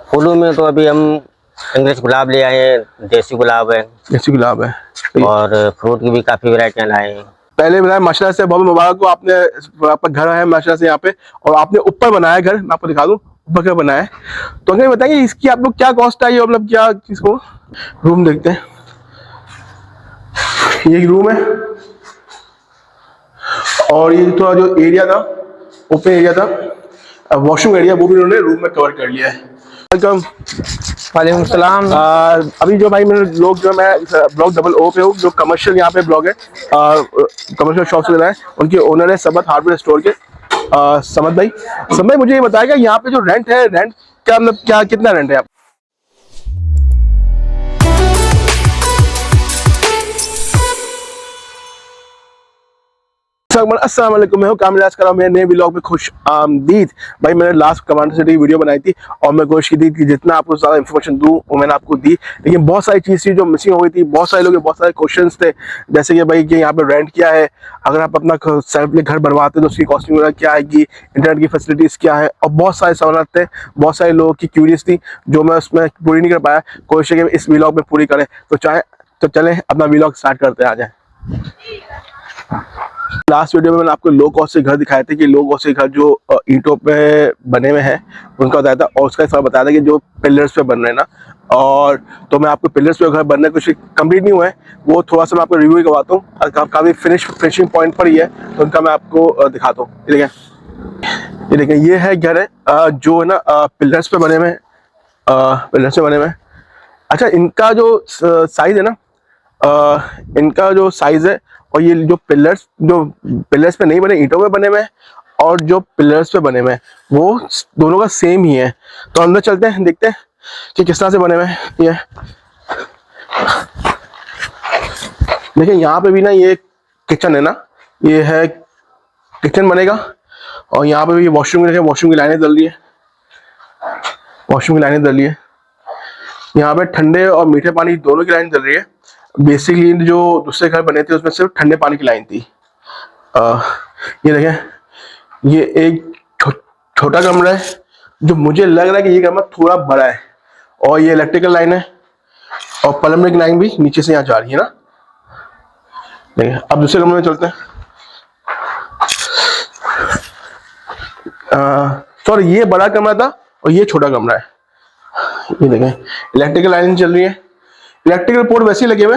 फूलों में तो अभी हम इंग्लिश गुलाब ले आए हैं, देसी गुलाब है। देसी गुलाब है। और फ्रूट की भी काफी वैरायटियां लाए हैं। पहले बताया माशाल्लाह से बहुत मुबारक को, आपने आपका घर है माशाल्लाह से यहाँ पे, और आपने ऊपर बनाया घर, मैं आपको दिखा दूं ऊपर क्या बनाया है। तो अगर बताइए इसकी आप लोग क्या कॉस्ट आई, मतलब क्या इसको रूम देखते हैं। ये रूम है, और ये थोड़ा जो एरिया था, ओपन एरिया था, वॉशरूम एरिया, वो भी उन्होंने रूम में कवर कर लिया है। वेलकम। वालेकुम सलाम। अभी जो भाई मेरे लोग, जो मैं ब्लॉक डबल ओ पे हूँ, जो कमर्शियल यहाँ पे ब्लॉग है, कमर्शियल शॉप से है, उनके ओनर है समद हार्डवेयर स्टोर के समद भाई। समद भाई मुझे ये बताएगा यहाँ पे जो रेंट है, रेंट क्या मतलब क्या कितना रेंट है आप? अस्सलाम वालेकुम, मैं हूं कामिल। आज कर रहा हूं मेरे नए व्लॉग में खुश आमदीद। भाई मैंने लास्ट कमांडर सिटी की वीडियो बनाई थी, और मैं कोशिश की थी कि जितना आपको ज़्यादा इन्फॉर्मेशन दूं वो मैंने आपको दी, लेकिन बहुत सारी चीज़ थी जो मिसिंग हो गई थी। बहुत सारे लोग के बहुत सारे क्वेश्चंस थे, जैसे कि भाई कि यहाँ पे रेंट क्या है, अगर आप अपना सेल्फ में घर बनवाते हैं तो उसकी कॉस्टिंग वगैरह क्या आएगी, इंटरनेट की फैसिलिटीज़ क्या है, और बहुत सारे सवाल थे, बहुत सारे लोगों की क्यूरियस थी जो मैं उसमें पूरी नहीं कर पाया। कोशिश है कि इस व्लॉग में पूरी करें, तो चलें अपना व्लॉग स्टार्ट करते हैं। आ जाए। लास्ट वीडियो में मैंने आपको लो कॉस्ट से घर दिखाए थे, कि लो कॉस्ट से घर जो ईंटों पे बने हुए हैं उनका बताया था, और उसका हिसाब बताया था कि जो पिलर्स पे बन रहे हैं ना, और तो मैं आपको पिलर्स पे घर बनने कुछ कंप्लीट नहीं हुआ है, वो थोड़ा सा मैं आपको रिव्यू करवाता हूँ। काफ़ी फिनिशिंग पॉइंट पर ही है, तो उनका मैं आपको दिखाता हूँ। ये देखें, ये है घर है जो है ना पिलर्स पे बने हुए हैं, पिलर्स पे बने हुए हैं। अच्छा, इनका जो साइज है ना, इनका जो साइज है, और ये जो पिलर्स पे नहीं बने, ईंटों पे बने हुए हैं, और जो पिलर्स पे बने हुए हैं वो दोनों का सेम ही है। तो अंदर चलते हैं, देखते हैं कि किस तरह से बने हुए हैं ये। देखिए यहाँ पे भी ना, ये किचन है ना, ये है किचन बनेगा, और यहाँ पे भी वॉशरूम, देखें वॉशरूम की लाइनें डल रही है, वॉशरूम की लाइनें डल रही है। यहाँ पे ठंडे और मीठे पानी दोनों की लाइन चल रही है। बेसिकली जो दूसरे घर बने थे उसमें सिर्फ ठंडे पानी की लाइन थी। ये देखें, ये एक छोटा कमरा है, जो मुझे लग रहा है कि ये कमरा थोड़ा बड़ा है, और ये इलेक्ट्रिकल लाइन है, और प्लम्बिंग लाइन भी नीचे से यहाँ जा रही है ना। देखिए, अब दूसरे कमरे में चलते हैं। सॉरी, ये बड़ा कमरा था और ये छोटा कमरा है। ये देखें, इलेक्ट्रिकल लाइन चल रही है, इलेक्ट्रिकल पोर्ट वैसे ही लगे हुए।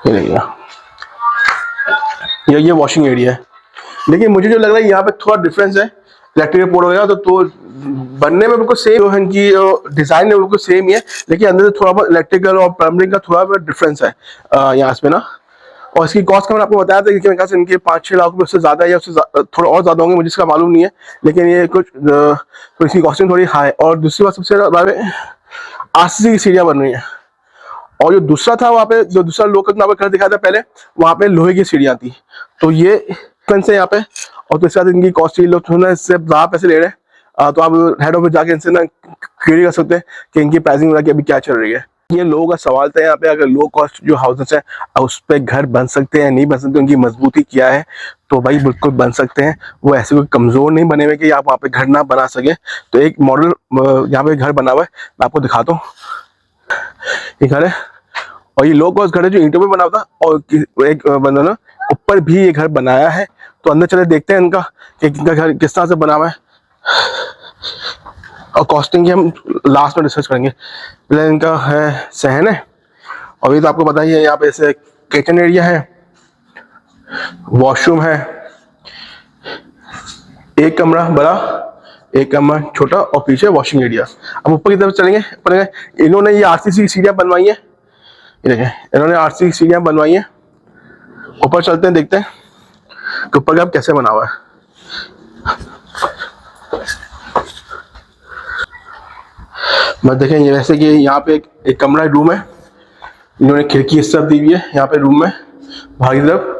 ये देखिए, ये वॉशिंग एरिया है, लेकिन मुझे जो लग रहा है यहाँ पे थोड़ा डिफरेंस है। इलेक्ट्रिकल पोर्ट वगैरह तो बनने में बिल्कुल सेम है, इनकी डिजाइन है बिल्कुल सेम ही है, लेकिन अंदर से थोड़ा बहुत इलेक्ट्रिकल और प्लम्बिंग का थोड़ा बहुत डिफरेंस है यहाँ पे ना। और इसकी कॉस्ट का मैंने आपको बताया था कि मेरे ख्याल से इनके 5-6 लाख रुपये उससे ज़्यादा, या उससे थोड़ा और ज़्यादा होंगे, मुझे इसका मालूम नहीं है, लेकिन ये कुछ तो इसकी कॉस्टिंग थोड़ी हाई। और दूसरी बात, सबसे ज़्यादा आरसीसी की सीढ़ियाँ बन रही हैं, और जो दूसरा था वहाँ पे, जो दूसरा लोकल वहाँ पे घर दिखाया था पहले, वहाँ पे लोहे की सीढ़ियाँ थी। तो ये डिफरेंस है यहाँ पे, और तो इसके साथ इनकी कॉस्ट, लोग थोड़ा इससे ज़्यादा पैसे ले रहे हैं। तो आप हेड ऑफिस जाके इनसे ना क्वेरी कर सकते हैं कि इनकी प्राइसिंग वगैरह अभी क्या चल रही है। ये लोगों का सवाल था यहाँ पे, अगर लो कॉस्ट जो हाउसेस हैं उस पर घर बन सकते हैं नहीं बन सकते, उनकी मजबूती क्या है। तो भाई बिल्कुल बन सकते हैं, वो ऐसे कोई कमज़ोर नहीं बने हुए कि आप वहाँ पे घर ना बना सके। तो एक मॉडल यहाँ पे घर बना हुआ है, मैं आपको दिखाता हूँ। ये घर है, और ये लो कॉस्ट घर है जो ईंटों में बना हुआ था, और एक बंदा ना ऊपर भी ये घर बनाया है। तो अंदर चले देखते हैं इनका कि इनका घर किस तरह से बना हुआ है, और कॉस्टिंग की हम लास्ट में डिस्कस करेंगे। पहले इनका है सहन है, और ये तो आपको पता ही है, यहाँ पे ऐसे किचन एरिया है, वॉशरूम है, एक कमरा बड़ा, एक कमरा छोटा, और पीछे वॉशिंग एरिया। अब ऊपर की तरफ चलेंगे। ऊपर इन्होंने ये आरसीसी की सीढ़ियाँ बनवाई है, ये देखें इन्होंने आरसीसी की सीढ़ियाँ बनवाई हैं। ऊपर चलते हैं, देखते हैं कि ऊपर का कैसे बना हुआ है। बस देखें, ये वैसे कि यहाँ पे एक कमरा रूम है, इन्होंने खिड़की इस तरफ दी हुई है यहाँ पे रूम में बाहर की तरफ।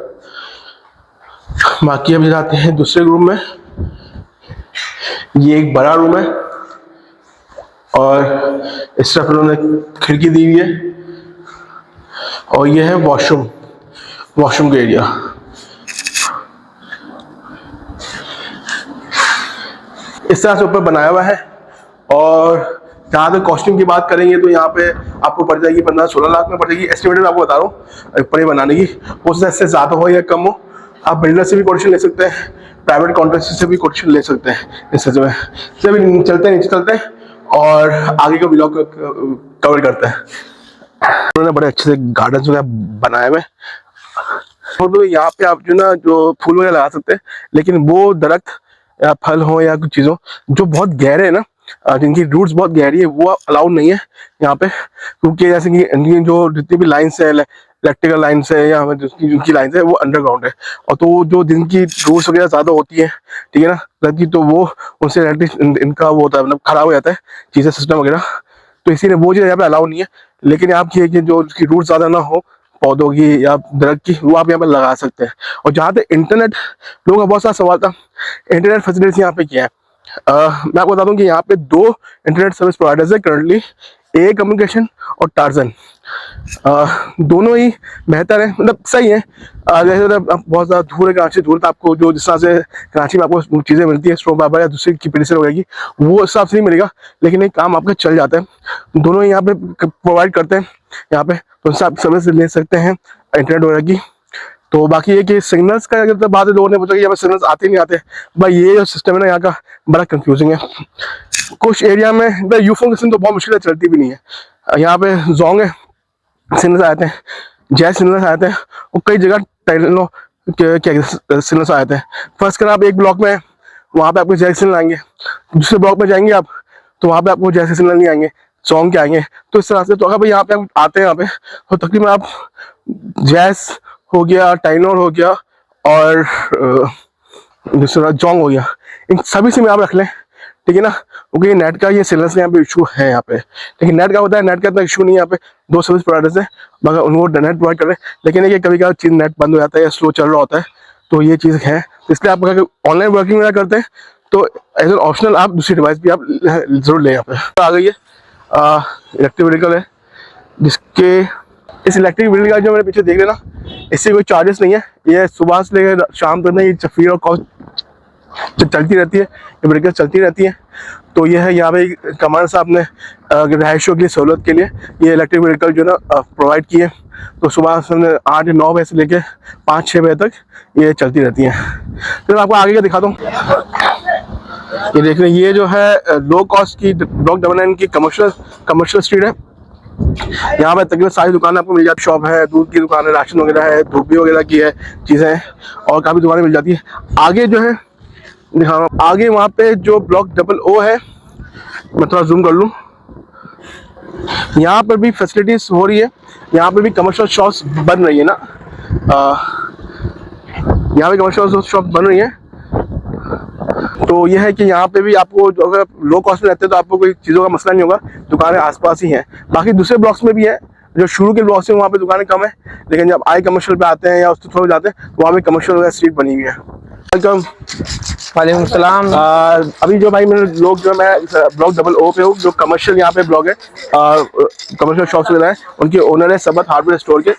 बाकी अभी जाते हैं दूसरे रूम में। ये एक बड़ा रूम है, और इस तरफ उन्होंने खिड़की दी हुई है, और ये है वॉशरूम, वॉशरूम का एरिया। इस तरह से ऊपर बनाया हुआ है। और जहाँ तक कॉस्ट्यूम की बात करेंगे तो यहाँ पे आपको पड़ जाएगी 15-16 लाख में पड़ जाएगी। एस्टिमेटेड आपको बता रहा हूँ ऊपर ही बनाने की, हो सकता है इससे ज़्यादा हो या कम हो। आप बिल्डर से भी कोटेशन ले सकते हैं, प्राइवेट कॉन्ट्रैक्टर से भी कोटेशन ले सकते हैं इस सिलसिले में। चलिए चलते हैं, नीचे चलते हैं और आगे का ब्लॉग कवर करते हैं। उन्होंने बड़े अच्छे से गार्डन वगैरह बनाए हुए, तो यहाँ पे आप जो ना जो फूल वगैरह लगा सकते हैं, लेकिन वो दरख्त या फल हो या कुछ चीज़ हो जो बहुत गहरे है ना, जिनकी रूट्स बहुत गहरी है, वो अलाउड नहीं है यहाँ पे। क्योंकि जैसे कि इनकी जो जितनी भी लाइन्स है, इलेक्ट्रिकल लाइन्स है या जिनकी लाइन्स है वो अंडरग्राउंड है, और तो जो जिनकी रूट्स वगैरह ज़्यादा होती है, ठीक है ना, रहती, तो वो उनसे इनका वो होता है, मतलब खराब हो जाता है चीज़ें, सिस्टम वगैरह। तो इसीलिए वो चीज़ यहाँ पे अलाउड नहीं है। लेकिन आप ये कि जो उसकी रूट ज़्यादा ना हो पौधों की या दरख्त की, वो आप यहाँ पे लगा सकते हैं। और जहाँ तक इंटरनेट, लोगों का बहुत सारा सवाल था, इंटरनेट फैसिलिटीज यहाँ पे क्या है। मैं आपको बता दूं कि यहाँ पे 2 इंटरनेट सर्विस प्रोवाइडर्स है करंटली, ए कम्युनिकेशन और टार्जन। दोनों ही बेहतर है, मतलब सही है। जैसे आप बहुत ज़्यादा दूर है कराची, दूर, तो आपको जो जिस तरह से कराची में आपको चीज़ें मिलती है स्ट्रॉ फाइबर या दूसरी की पेडिसन वगैरह की, वो हिसाब से नहीं मिलेगा, लेकिन एक काम आपका चल जाता है। दोनों ही यहाँ पे प्रोवाइड करते हैं यहाँ पे, तो उससे आप सर्विस ले सकते हैं इंटरनेट वगैरह की। तो बाकी ये कि सिग्नल्स का अगर तो बाद लोगों ने पूछा कि यहाँ पे सिग्नल्स आते नहीं आते, भाई ये जो सिस्टम है ना यहाँ का बड़ा कंफ्यूजिंग है। कुछ एरिया में यूफोन सिस्टम तो बहुत मुश्किल है, चलती भी नहीं है। यहाँ पे जोंग है, सिग्नल्स आते हैं, जैस सिग्नल्स आते हैं, और कई जगह टाइलो के सिग्नल्स आते हैं। फर्स्ट कर आप एक ब्लॉक में, वहाँ पे आपको जैस सिग्नल आएंगे, दूसरे ब्लॉक में जाएंगे आप तो वहाँ पे आपको जैसे सिग्नल नहीं आएंगे, जोंग के आएंगे। तो इस तरह से, तो अगर भाई यहाँ पे आप आते हैं यहाँ पे, तो तकरीबन आप जैस हो गया, टाइनोर हो गया और दूसरा जोंग हो गया, इन सभी से में आप रख लें, ठीक है ना। क्योंकि नेट का ये सिग्नल्स यहाँ पे इशू है यहाँ पे, लेकिन नेट का होता है, नेट का इतना इशू नहीं है यहाँ पे। 2 सर्विस प्रोवाइडर्स हैं, मगर उनको नेट प्रोवाइड कर रहे हैं, लेकिन ये कभी कभी चीज़ नेट बंद हो जाता है या स्लो चल रहा होता है, तो ये चीज़ है। इसलिए आप अगर ऑनलाइन वर्किंग वगैरह करते हैं तो एज एन ऑप्शनल आप दूसरी डिवाइस भी आप जरूर लें। यहाँ पे आ गई है इलेक्ट्रिक व्हीकल है, जिसके इस इलेक्ट्रिक व्हीकल का जो मेरे पीछे देख रहे ना, इससे कोई चार्जेस नहीं है। ये सुबह से लेकर शाम तक ये चफीर और कॉस्ट चलती रहती है, ये व्हीकल चलती रहती है। तो ये है यहाँ पे कमांड साहब ने रहायशियों की सहूलत के लिए ये इलेक्ट्रिक व्हीकल जो ना प्रोवाइड की है। तो सुबह से 8 या 9 बजे से लेकर 5-6 बजे तक ये चलती रहती हैं। तो मैं आपको आगे का दिखा दूँ। ये देख रहे हैं, ये जो है लो कॉस्ट की ब्लॉक 99 की कमर्शियल स्ट्रीट है। यहाँ पे तकरीबन सारी दुकानें आपको मिल जाती है। शॉप है, दूध की दुकान है, राशन वगैरह है, धोबी वगैरह की है चीज़ें हैं, और काफ़ी दुकानें मिल जाती है। आगे जो है हाँ, आगे वहाँ पे जो ब्लॉक 00 है, मैं थोड़ा जूम कर लूँ, यहाँ पर भी फैसिलिटीज हो रही है। यहाँ पे भी कमर्शियल शॉप्स बन रही है ना, यहाँ पे कमर्शियल शॉप बन रही है। तो यह है कि यहाँ पे भी आपको अगर लो कॉस्ट में रहते हैं तो आपको कोई चीज़ों का मसला नहीं होगा, दुकानें आसपास ही हैं। बाकी दूसरे ब्लॉक्स में भी है, जो शुरू के ब्लॉक्स हैं वहाँ पे दुकानें कम है, लेकिन जब आई कमर्शियल पे आते हैं या उससे थोड़ा जाते हैं तो वहाँ पे कमर्शियल स्ट्रीट बनी हुई है। वेलकम। वालेकुम सलाम। अभी जो भाई मेरे लोग जो मैं ब्लॉक 00 पे हूँ, जो कमर्शियल यहाँ पे ब्लॉक है, कमर्शियल शॉप्स वगैरह है, उनके ओनर है समत हार्डवेयर स्टोर के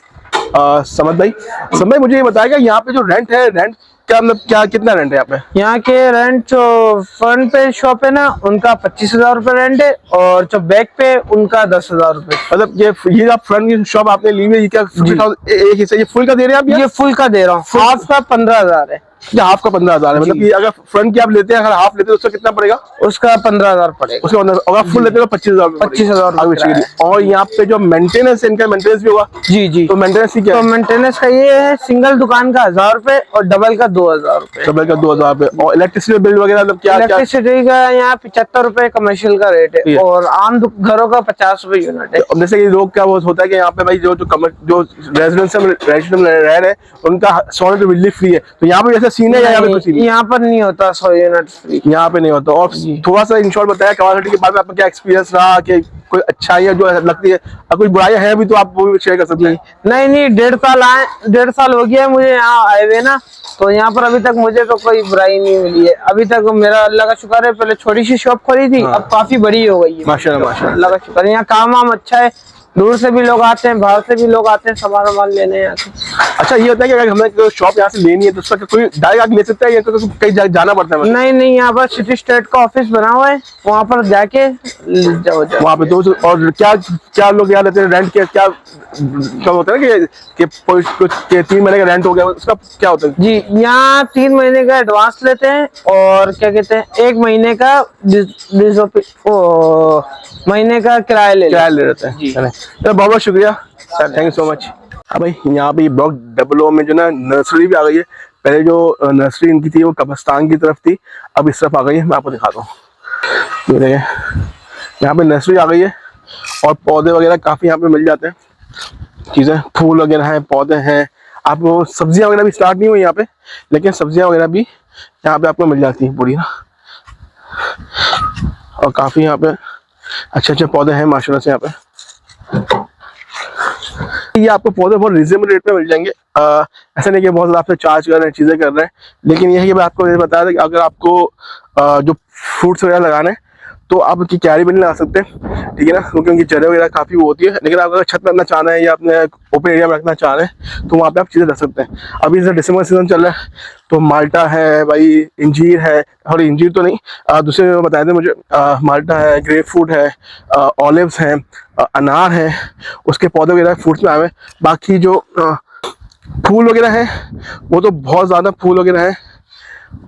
समत भाई मुझे ये बताएगा यहाँ पे जो रेंट है, रेंट क्या मतलब क्या कितना रेंट है यहाँ पे? यहाँ के रेंट जो फ्रंट पे शॉप है ना, उनका 25,000 रुपये रेंट है, और जो बैक पे उनका 10,000 रुपये। मतलब ये आप फ्रंट की शॉप आपने ली हुई है, ये क्या 50,000 एक हिस्सा ये फुल का दे रहे हैं आप? ये फुल का दे रहा हूँ, हाफ का 15,000 है। हाफ का 15,000 है, मतलब ये अगर फ्रंट की आप लेते हैं, अगर हाफ लेते हैं तो उसका कितना पड़ेगा? उसका 15,000 पड़ेगा। उसका अगर फुल लेते हैं तो 25,000। और यहाँ पे जो मेंटेनेंस है, इनका मेंटेनेंस भी होगा? जी। तो मेंटेनेंस की क्या तो मेंटेनेंस का ये है, सिंगल दुकान का 1,000 रुपए और डबल का 2,000 रुपए। डबल का 2,000 रुपए। और इलेक्ट्रिसिटी बिल वगैरह मतलब क्या? इलेक्ट्रिसिटी का यहाँ 75 रुपए कमर्शियल का रेट है, और आम घरों का 50 रुपए यूनिट है। जैसे कि लोग क्या होता है कि यहाँ पे भाई जो रेजिडेंशियल रह रहे हैं उनका 100 यूनिट बिजली फ्री है, तो यहाँ पे जैसा सीन है यहाँ पे यहाँ पर नहीं होता 100 यूनिट फ्री, यहाँ पे नहीं होता। और थोड़ा सा इन शॉर्ट बताया कवालिटी के बारे में आपका क्या एक्सपीरियंस रहा, कि कोई अच्छाइयाँ जो लगती है, अगर कोई बुराइयां हैं भी तो आप वो भी शेयर कर सकते हैं। नहीं 1.5 साल हो गया है मुझे यहाँ आए हुए ना, तो यहाँ पर अभी तक मुझे तो कोई बुराई नहीं मिली है अभी तक। मेरा अल्लाह का शुक्र है, पहले छोटी सी शॉप खोली थी, अब काफी बड़ी हो गई है, माशाल्लाह माशाल्लाह, अल्लाह का शुक्र है। यहाँ काम वाम अच्छा है, दूर से भी लोग आते हैं, बाहर से भी लोग आते हैं सामान लेने आते हैं। अच्छा, ये होता है कि अगर हमें कोई शॉप यहाँ से लेनी है तो उसका कोई डायरेक्ट आके ले सकता है या तो कहीं जाना पड़ता है? नहीं नहीं, यहाँ पर सिटी स्टेट का ऑफिस बना हुआ है, वहाँ पर जाके जाओ वहाँ पे तो और क्या क्या लोग यहाँ रहते हैं, रेंट क्या क्या होता है ना कि कुछ 3 महीने का रेंट हो गया, उसका क्या होता है? जी, यहाँ 3 महीने का एडवांस लेते हैं और क्या कहते हैं 1 महीने का महीने का किराया ले रहता है। चलो बहुत बहुत शुक्रिया sir, thank you so much. हाँ भाई, यहाँ पे ब्लॉक 00 में जो ना नर्सरी भी आ गई है। पहले जो नर्सरी इनकी थी वो कब्रिस्तान की तरफ थी, अब इस तरफ आ गई है। मैं आपको दिखाता हूँ, ये देखें यहाँ पे नर्सरी आ गई है और पौधे वगैरह काफ़ी यहाँ पे मिल जाते हैं, चीज़ें फूल वगैरह हैं, पौधे हैं। आपको सब्जियाँ वगैरह भी स्टार्ट नहीं हुई यहाँ पे, लेकिन सब्जियाँ वगैरह भी यहाँ पे आपको मिल जाती हैं पूरी ना। और काफ़ी यहाँ पे अच्छे अच्छे पौधे हैं माशाल्लाह से यहाँ पे। ये आपको पौधे बहुत रिजनेबल रेट में मिल जाएंगे। ऐसा नहीं कि बहुत ज़्यादा आपसे चार्ज कर रहे हैं, चीज़ें कर रहे हैं, लेकिन यह है कि मैं आपको ये बता दें कि अगर आपको जो फ्रूट्स वगैरह लगाने हैं तो आप उनकी क्यारी भी नहीं लगा सकते, ठीक है ना, क्योंकि उनकी जड़ें वगैरह काफ़ी वो होती है। लेकिन आप अगर छत में रखना चाह रहे हैं या अपने ओपन एरिया में रखना चाह रहे हैं तो वहाँ पे आप चीज़ें रख सकते हैं। अभी जैसे दिसंबर सीजन चल रहा है तो माल्टा है भाई, इंजीर है, और इंजीर तो नहीं, दूसरे बताए थे मुझे, माल्टा है, ग्रेप फ्रूट है, ऑलिव्स हैं, अनार है, उसके पौधे वगैरह फ्रूट्स में आए हैं। बाकी जो फूल वगैरह हैं वो तो बहुत ज़्यादा फूल वगैरह हैं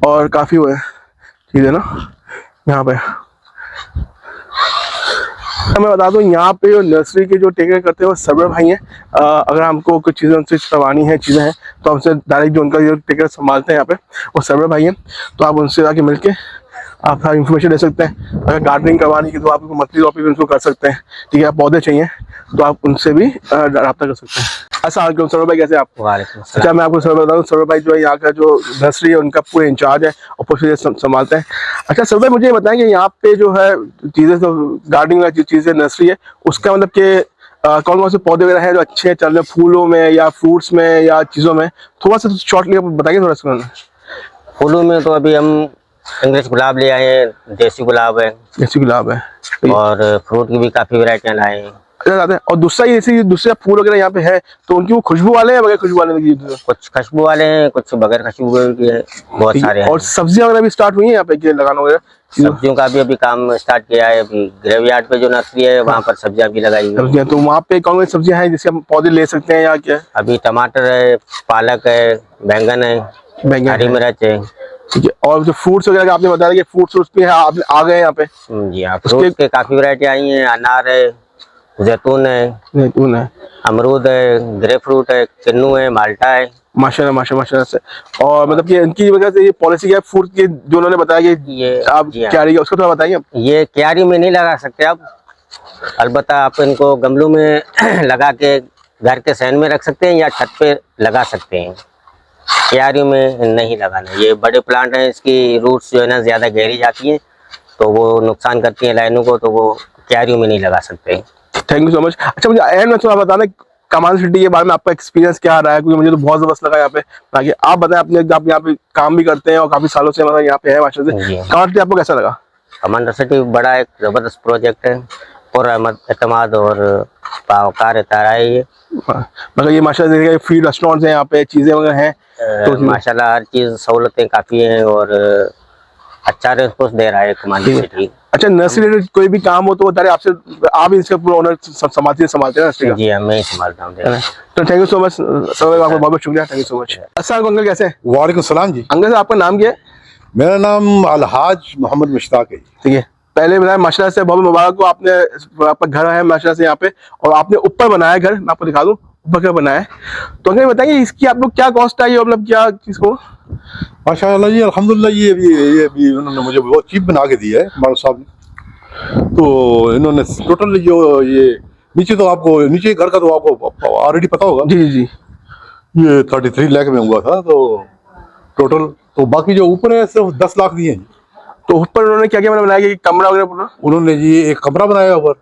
और काफ़ी वो है, ठीक है ना। यहाँ पे मैं बता दूं, यहाँ पे जो नर्सरी के जो टेकर करते हैं वो सर्वर भाई हैं। अगर हमको कुछ चीज़ें उनसे करवानी है, चीज़ें हैं, तो हमसे डायरेक्ट जो उनका जो टेकर संभालते हैं यहाँ पे वो सर्वर भाई हैं। तो आप उनसे जाके मिलके आप सारी इन्फॉर्मेशन ले सकते हैं। अगर गार्डनिंग करवानी है तो आप मंथली तौर पर भी उनको कर सकते हैं, ठीक है। आप पौधे चाहिए तो आप उनसे भी रब्ता कर सकते हैं। अस्सलाम वालेकुम सरोवर भाई, कैसे आप? वालेकुम सलाम। अच्छा, मैं आपको सरोवर बता दूं, सरोवर भाई जो है यहाँ का जो नर्सरी है उनका पूरे इंचार्ज है और पूरी संभालते हैं। अच्छा सरोवर भाई, मुझे ये बताएं कि यहाँ पे जो है चीज़ें, जो गार्डनिंग वाली चीज़ें नर्सरी है, उसका मतलब कि कौन कौन से पौधे वगैरह हैं जो अच्छे चल रहे हैं, फूलों में या फ्रूट्स में या चीज़ों में? थोड़ा सा शॉर्टली बताइए थोड़ा सा। फूलों में तो अभी हम इंग्लिश गुलाब ले आए हैं, देसी गुलाब है, देसी गुलाब है, और फ्रूट की भी काफ़ी वैरायटियाँ लाए हैं। और दूसरा ये जैसे दूसरे फूल वगैरह यहाँ पे है तो उनकी वो खुशबू वाले हैं बगैर खुशबू वाले? कुछ खुशबू वाले हैं, कुछ बगैर खुशबू के हैं, बहुत सारे हैं। और सब्जियां वगैरह भी स्टार्ट हुई हैं यहाँ पे लगाना वगैरह? सब्जियों का भी अभी काम स्टार्ट किया है। अभी ग्रेवयार्ड पे जो नर्सरी है वहाँ पर सब्जियां भी लगाई हुई हैं। सब्जियां तो वहाँ पे कौन सी सब्जियां हैं जिससे हम पौधे ले सकते हैं या क्या? अभी टमाटर है, पालक है, बैंगन है, हरी मिर्च है। ठीक है। और जो फ्रूट्स वगैरह का आपने बताया कि फ्रूट्स भी आप आ गए यहाँ पे? जी हाँ, फ्रूट के काफी वैरायटी आई हैं। अनार है, जैतून है, अमरूद है, ग्रेप फ्रूट है, किन्नू है, माल्टा है। माशाल्लाह माशाल्लाह माशाल्लाह से। और मतलब कि इनकी वजह से ये पॉलिसी क्या है फ्रूट की जो उन्होंने बताया कि ये आप क्यारी का, उसका थोड़ा बताइए। ये क्यारी में नहीं लगा सकते आप, अलबत्ता आप इनको गमलों में लगा के घर के सहन में रख सकते हैं या छत पे लगा सकते हैं। क्यारी में नहीं लगाना। ये बड़े प्लांट हैं, इसकी रूट्स जो है ना ज़्यादा गहरी जाती हैं तो वो नुकसान करती हैं लाइनों को, तो वो क्यारियों में नहीं लगा सकते। Thank you so much. अच्छा, मुझे एंड में थोड़ा बताना कमाल सिटी के बारे में, आपका एक्सपीरियंस क्या रहा है? क्योंकि मुझे तो बहुत ज़बरदस्त लगा यहाँ पे। बाकी आप बताएं, अपने आप यहाँ पे काम भी करते हैं और काफ़ी सालों से मतलब यहाँ पे है माशाल्लाह से। कमाल सिटी आपको कैसा लगा? कमाल सिटी बड़ा एक ज़बरदस्त प्रोजेक्ट है, पूरा एतमाद और पावकार रहता है ये। मगर ये माशाल्लाह फीड रेस्टोरेंट्स हैं यहाँ पे, चीज़ें वगैरह हैं तो माशाल्लाह हर चीज़ सहूलतें काफ़ी हैं और अच्छा रेस्पॉन्स दे रहा है कमाल सिटी। अच्छा, नर्सरी रिलेटेड कोई भी काम हो तो बता रहे आपसे, आप इसका पूरा ओनर संभालते हैं? जी हाँ, मैं ही संभालता हूँ। तो thank you so much sir, आपका बहुत बहुत शुक्रिया, थैंक यू सो मच। अस्सलाम अंकल, कैसे हैं? वालेकुम सलाम जी। अंकल साहब, आपका नाम क्या है? मेरा नाम अलहाज मोहम्मद मुश्ताक है। ठीक है, पहले बताया माशाल्लाह से बहुत मुबारक हो, आपने आपका घर है माशाल्लाह से यहाँ पे, और आपने ऊपर बनाया घर, मैं आपको दिखा दूँ ऊपर क्या बनाया है। तो अंकल बताइए इसकी आप लोग क्या कॉस्ट आई, मतलब क्या किसको? माशाल्लाह जी, अल्हम्दुलिल्लाह। ये भी उन्होंने मुझे बहुत चीप बना के दी है मालिक साहब ने। तो इन्होंने टोटल जो ये नीचे, तो आपको नीचे घर का तो आपको ऑलरेडी पता होगा जी जी, ये 33 लाख में हुआ था तो टोटल। तो बाकी जो ऊपर है सिर्फ 10 लाख दिए हैं। तो ऊपर उन्होंने क्या क्या बनाया कि कमरा वगैरह पूरा? उन्होंने जी एक कमरा बनाया ऊपर,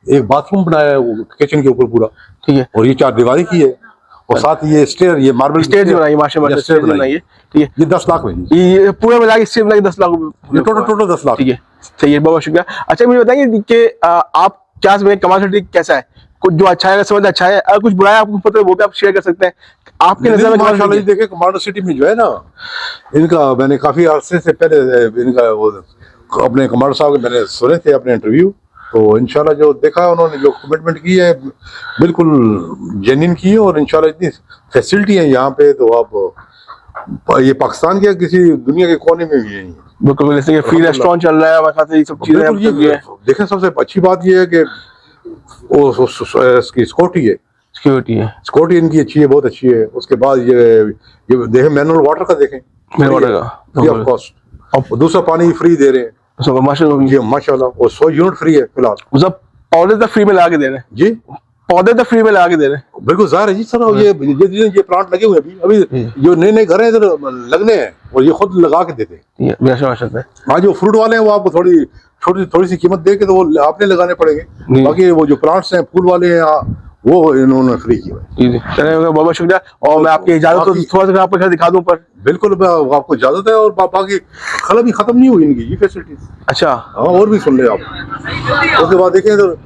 एक बाथरूम बनाया है वो किचन के ऊपर पूरा, ठीक है, और ये 4 दीवारी की है, और साथ ये स्टेयर, ये मार्बल स्टेज बनाई माशाल्लाह, स्टेज बनाई है, ठीक है। ये 10 लाख में, ये पूरा मिला के स्टेज मिला के 10 लाख ये टोटल 10 लाख। ठीक है, सही है, बहुत शुक्रिया। अच्छा, मुझे बताइए कि आप क्या समझे कमाल सिटी कैसा है? कुछ जो अच्छा है समझ अच्छा है, अगर कुछ बुरा है आपको पता है वो भी आप शेयर कर सकते हैं। आपके नजर में माशाल्लाह जी देखे कमांडो सिटी में जो है ना, इनका मैंने काफी अरसे से पहले इनका वो अपने कमांडो साहब के मैंने सुने थे अपने इंटरव्यू, तो इंशाल्लाह जो देखा उन्होंने जो कमिटमेंट की है बिल्कुल जेन्युइन की है, और इंशाल्लाह इतनी फैसिलिटी है यहाँ पे तो आप ये पाकिस्तान के किसी दुनिया के कोने में भी नहीं है। बिल्कुल, जैसे कि फ्री रेस्टोरेंट चल रहा है हमारे साथ, ये सब बिल्कुल चीजें ये देखें सबसे अच्छी बात ये है कि वो इसकी सिक्योरिटी है, सिक्योरिटी है, सिक्योरिटी इनकी अच्छी है, बहुत अच्छी है। उसके बाद ये देखें मिनरल वाटर का देखें, मिनरल वाटर का फ्री ऑफ कॉस्ट, और दूसरा पानी फ्री दे रहे हैं तो माशाल्लाह जी माशाल्लाह, और 100 यूनिट फ्री है फिलहाल। मतलब पौधे तो फ्री में लगा के दे रहे हैं जी, पौधे तो फ्री में लगा के दे रहे हैं। बिल्कुल ज़ाहिर है जी सर, ये प्लांट लगे हुए हैं अभी जो नए नए घर हैं इधर लगने हैं, और ये खुद लगा के देते हैं। माशाल्लाह, हाँ जो फ्रूट वाले हैं वो आपको थोड़ी सी कीमत दे के तो वो आपने लगाने पड़ेंगे, बाकी वो जो प्लांट्स हैं फूल वाले हैं वो इन्होंने फ्री किया है। चलिए बहुत बहुत शुक्रिया, और मैं आपकी इजाजत तो थोड़ा सा आपको घर दिखा दूं पर। बिल्कुल आपको इजाजत है, और बाकी खला भी खत्म नहीं हुई इनकी ये फैसिलिटी। अच्छा, हाँ और भी सुन ले आप। उसके बाद देखें इधर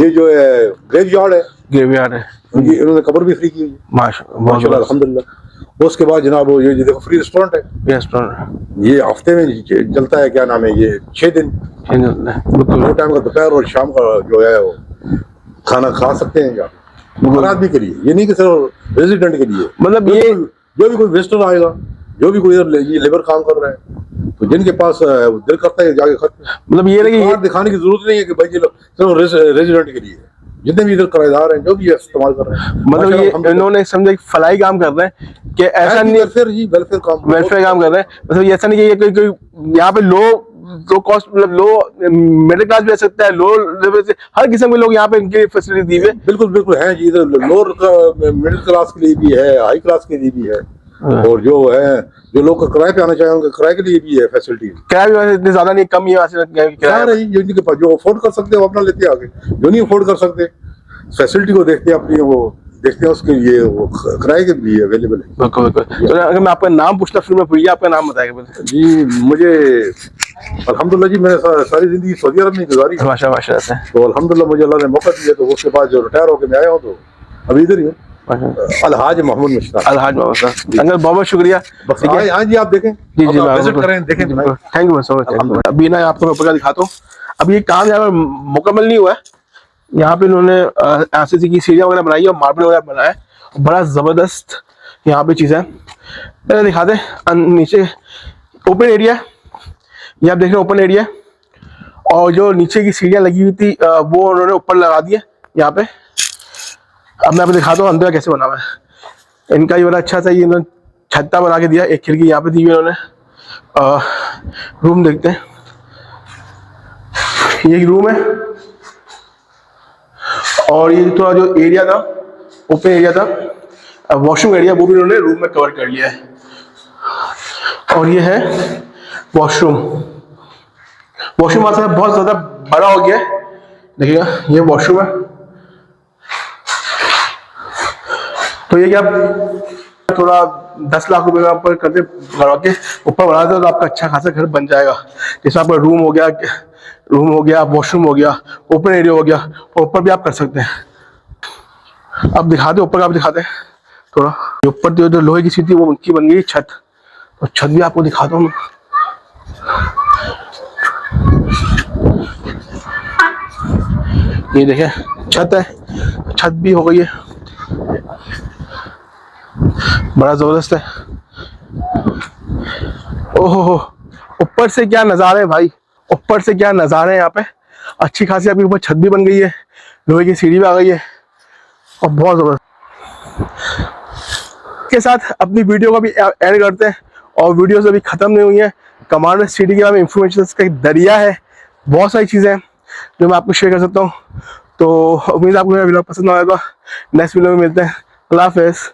ये जो है ग्रेव यार्ड है, ग्रेवयार्ड है, इन्होंने कब्र भी फ्री की हुई है माशाल्लाह अल्हम्दुलिल्लाह। उसके बाद जनाब ये देखो फ्री रेस्टोरेंट है, रेस्टोरेंट ये हफ्ते में चलता है, क्या नाम है ये 6 दिन, दो टाइम का दोपहर और शाम का जो है वो खाना खा सकते हैं यहाँ, हर आदमी के लिए, ये नहीं कि सिर्फ रेजिडेंट के लिए। मतलब ये जो भी कोई विजिटर आएगा, जो भी कोई ये लेबर काम कर रहा है, तो जिनके पास दिल करता है जाके मतलब ये लगी दिखाने की जरूरत नहीं है कि भाई ये सिर्फ रेजिडेंट के लिए, जितने भी इधर किराएदार हैं जो भी इस्तेमाल कर रहे हैं, मतलब ये इन्होंने समझे फलाई काम कर रहे हैं कि ऐसा नहीं, वेलफेयर काम कर रहे हैं। मतलब ये ऐसा नहीं कि कोई यहाँ पे लो कॉस्ट मतलब लो मिडिल क्लास भी रह सकता है, लो लेवल से हर किस्म के लोग यहाँ पे इनकी फैसिलिटी दी हुई है। बिल्कुल है जी, इधर लोअर मिडिल क्लास के लिए भी है, हाई क्लास के लिए भी है, और जो लोग किराए पे आना चाहे उनके किराए के लिए भी है फैसिलिटी। किराया भी वैसे इतने ज्यादा नहीं, कम ही है जिनके पास जो अफोर्ड कर सकते हैं वो अपना लेते आगे, जो नहीं अफोर्ड कर सकते फैसिलिटी को देखते हैं अपनी वो देखते हैं उसके लिए वो किराए के भी अवेलेबल है। बिल्कुल। तो अगर मैं आपका नाम पूछना शुरू में भूलिए, आपका नाम बताएगा जी। मुझे अल्हम्दुलिल्लाह जी मैंने सारी जिंदगी सऊदी अरब में गुजारी, माशाल्लाह से, तो अल्हम्दुलिल्लाह मुझे अल्लाह ने मौका दिया, तो उसके बाद जो रिटायर होकर मैं आया हूँ तो अभी इधर ही हूँ। अलहाज मोहम्मद मुश्ताक, अलहाज मोहम्मद अंकल, बहुत बहुत शुक्रिया। हाँ जी आप देखें, जी विजिट करें, देखें। Thank you so much. अभी ना आपको ऊपर का दिखाता हूँ, अभी ये काम यहाँ पर मुकम्मल नहीं हुआ है। यहाँ पे इन्होंने आरसीसी की सीढ़ियाँ वगैरह बनाई है और मार्बल वगैरह बनाया है, बड़ा जबरदस्त यहाँ पे चीज़ है। दिखाते नीचे ओपन एरिया, ये आप देख रहे हैं ओपन एरिया, और जो नीचे की सीढ़ियाँ लगी हुई थी वो उन्होंने ऊपर लगा दी है यहाँ पे। अब मैं आपको दिखाता हूँ अंदर कैसे बना हुआ है इनका। ये बड़ा अच्छा सा ये इन्होंने छत्ता बना के दिया, एक खिड़की यहाँ पे दी हुई इन्होंने। रूम देखते हैं, ये एक रूम है, और ये थोड़ा जो एरिया था ओपन एरिया था वॉशरूम एरिया, वो भी उन्होंने रूम में कवर कर लिया है। और ये है वॉशरूम, वॉशरूम आसान बहुत ज़्यादा बड़ा हो गया है, देखिएगा ये वॉशरूम है। तो ये क्या थोड़ा 10 लाख रुपए का ऊपर करते बनवा के ऊपर बना दो तो आपका अच्छा खासा घर बन जाएगा, जिसमें आपका रूम हो गया, वॉशरूम हो गया, ओपन एरिया हो गया, और ऊपर भी आप कर सकते हैं। अब दिखाते ऊपर का, आप दिखाते हैं थोड़ा ऊपर जो लोहे की सीट थी वो उनकी बन गई छत, और छत भी आपको दिखाता हूँ। ये देखें छत है, छत भी हो गई है, बड़ा जबरदस्त है। ओहो ऊपर से क्या नज़ारे हैं भाई, ऊपर से क्या नज़ारे हैं यहाँ पे। अच्छी खासी आपके ऊपर छत भी बन गई है, लोहे की सीढ़ी भी आ गई है, और बहुत जबरदस्त। के साथ अपनी वीडियो को भी एंड करते हैं, और वीडियोस अभी ख़त्म नहीं हुई है। कमांडो सिटी के बारे में इंफॉर्मेशन का दरिया है, बहुत सारी चीज़ें हैं जो मैं आपको शेयर कर सकता हूँ। तो उम्मीद है आपको मेरा वीडियो पसंद आएगा। नेक्स्ट वीडियो में मिलते हैं। अल्लाह हाफ़िज़।